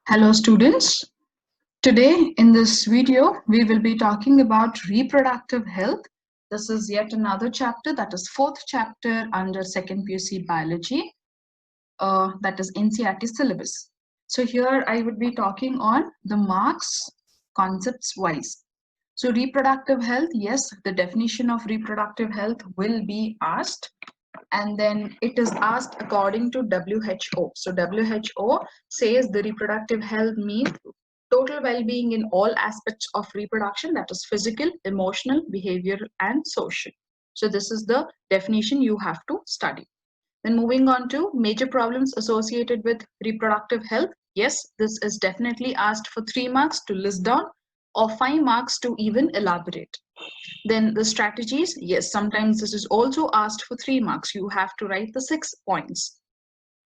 Hello students. Today in this video we will be talking about reproductive health. This is yet another chapter, that is fourth chapter under second PUC biology, that is NCERT syllabus. So here I would be talking on the marks concepts wise. So reproductive health, yes, the definition of reproductive health will be asked, and then it is asked according to WHO. So WHO says the reproductive health means total well-being in all aspects of reproduction, that is physical, emotional, behavioral, and social. So this is the definition you have to study. Then moving on to major problems associated with reproductive health. Yes, this is definitely asked for 3 marks to list down or 5 marks to even elaborate. Then the strategies, yes, sometimes this is also asked for 3 marks. You have to write the 6 points.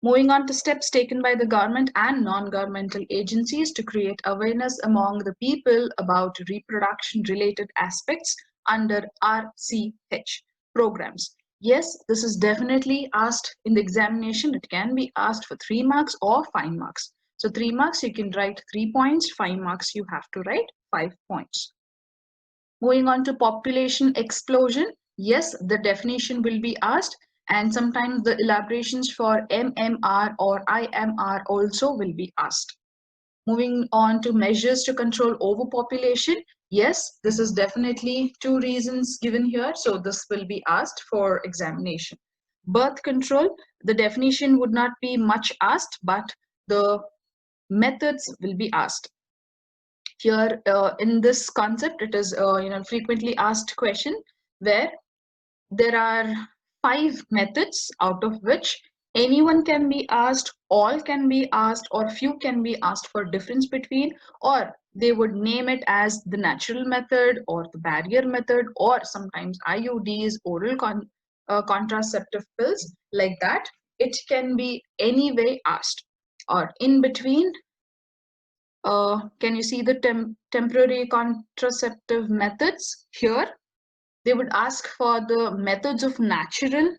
Moving on to steps taken by the government and non-governmental agencies to create awareness among the people about reproduction related aspects under RCH programs. Yes, this is definitely asked in the examination. It can be asked for 3 marks or 5 marks. So 3 marks you can write 3 points, 5 marks you have to write 5 points. Moving on to population explosion, yes, the definition will be asked, and sometimes the elaborations for MMR or IMR also will be asked. Moving on to measures to control overpopulation, yes, this is definitely 2 reasons given here, so this will be asked for examination. Birth control, the definition would not be much asked, but the methods will be asked. Here in this concept, it is frequently asked question where there are 5 methods, out of which anyone can be asked, all can be asked, or few can be asked for difference between, or they would name it as the natural method or the barrier method, or sometimes IUDs, oral contraceptive pills, like that. It can be any way asked. Or in between, can you see the temporary contraceptive methods here? They would ask for the methods of natural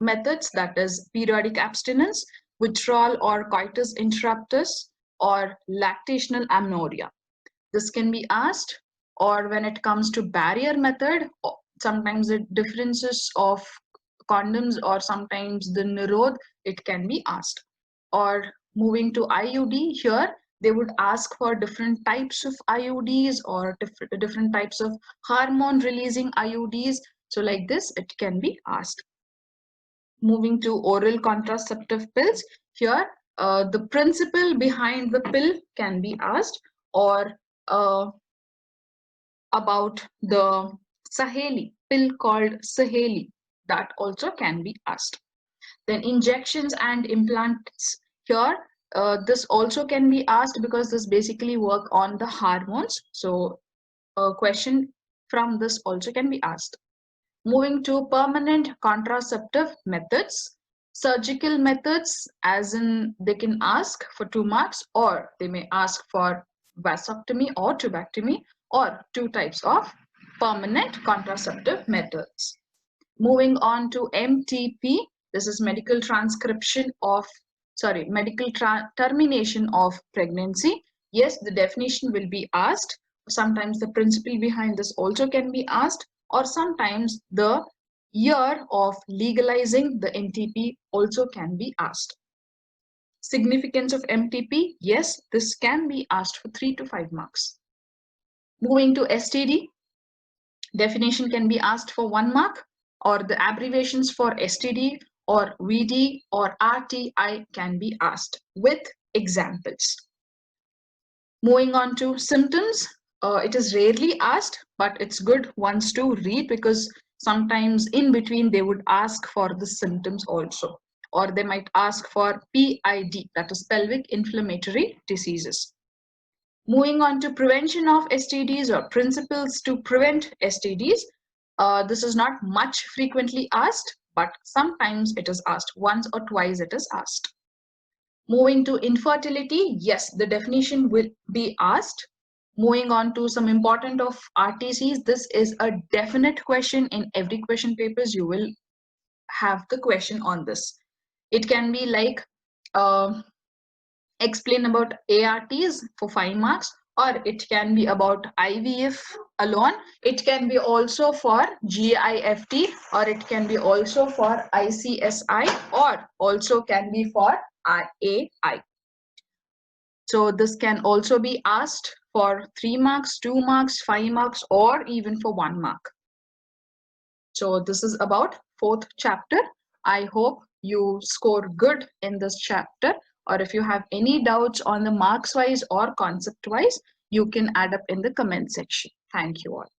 methods, that is periodic abstinence, withdrawal or coitus interruptus, or lactational amenorrhea. This can be asked. Or when it comes to barrier method, sometimes the differences of condoms or sometimes the nirod, it can be asked. Or moving to IUD, here they would ask for different types of IUDs or different types of hormone releasing IUDs. So like this, it can be asked. Moving to oral contraceptive pills, here the principle behind the pill can be asked, or about the Saheli, pill called Saheli, that also can be asked. Then injections and implants, here this also can be asked because this basically work on the hormones. So a question from this also can be asked. Moving to permanent contraceptive methods, surgical methods, as in they can ask for 2 marks, or they may ask for vasectomy or tubectomy, or 2 types of permanent contraceptive methods. Moving on to MTP, this is medical transcription of, medical termination of pregnancy. Yes, the definition will be asked. Sometimes the principle behind this also can be asked, or sometimes the year of legalizing the MTP also can be asked. Significance of MTP, yes, this can be asked for 3 to 5 marks. Moving to STD, definition can be asked for 1 mark, or the abbreviations for STD or VD or RTI can be asked with examples. Moving on to symptoms, it is rarely asked, but it's good once to read, because sometimes in between they would ask for the symptoms also, or they might ask for PID, that is pelvic inflammatory diseases. Moving on to prevention of STDs or principles to prevent STDs, this is not much frequently asked, but sometimes it is asked. Once or twice it is asked. Moving to infertility, yes, the definition will be asked. Moving on to some important of RTCs, this is a definite question. In every question papers you will have the question on this. It can be like Explain about ARTs for 5 marks, or it can be about IVF alone. It can be also for GIFT, or it can be also for ICSI, or also can be for IAI. So this can also be asked for 3 marks, 2 marks, 5 marks, or even for 1 mark. So this is about 4th chapter. I hope you score good in this chapter, or if you have any doubts on the marks wise or concept wise, you can add up in the comment section. Thank you all.